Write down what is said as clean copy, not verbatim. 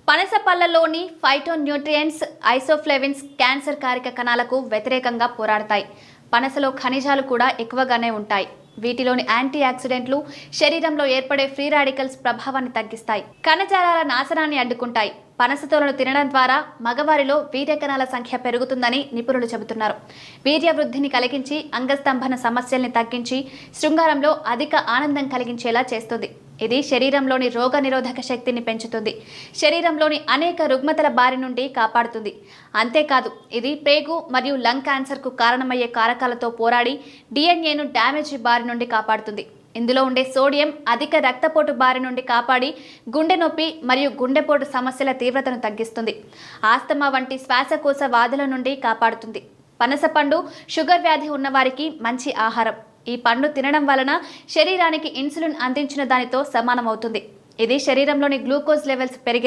పనస పళ్ళలోని phytonutrients, isoflavones cancer కారక కణాలకు వ్యతిరేకంగా పోరాడతాయి. పనసలో ఖనిజాలు కూడా ఎక్కువగానే ఉంటాయి. వీటిలోని యాంటీ ఆక్సిడెంట్లు శరీరంలో ఏర్పడే ఫ్రీ రాడికల్స్ ప్రభావాన్ని తగ్గిస్తాయి, కణజాలాల నాశనాన్ని అడ్డుకుంటాయి. పనస తోలను తినడం ద్వారా మగవారిలో వీర్య కణాల సంఖ్య పెరుగుతుందని నిపుణులు చెబుతున్నారు. వీర్య వృద్ధిని కలిగించి అంగస్తంభన సమస్యల్ని తగ్గించి శృంగారంలో అధిక ఆనందం కలిగించేలా చేస్తుంది. ఇది శరీరంలోని రోగ నిరోధక శక్తిని పెంచుతుంది. శరీరంలోని అనేక రుగ్మతల బారి నుండి కాపాడుతుంది. అంతేకాదు, ఇది పేగు మరియు లంగ్ క్యాన్సర్కు కారణమయ్యే కారకాలతో పోరాడి డిఎన్ఏను డ్యామేజ్ బారి నుండి కాపాడుతుంది. ఇందులో ఉండే సోడియం అధిక రక్తపోటు బారి నుండి కాపాడి గుండె నొప్పి మరియు గుండెపోటు సమస్యల తీవ్రతను తగ్గిస్తుంది. ఆస్తమా వంటి శ్వాసకోశ వ్యాధుల నుండి కాపాడుతుంది. పనస పండు షుగర్ వ్యాధి ఉన్నవారికి మంచి ఆహారం. ఈ పండు తినడం వలన శరీరానికి ఇన్సులిన్ అందించిన దానితో సమానమవుతుంది. ఇది శరీరంలోని గ్లూకోజ్ లెవెల్స్ పెరిగేలా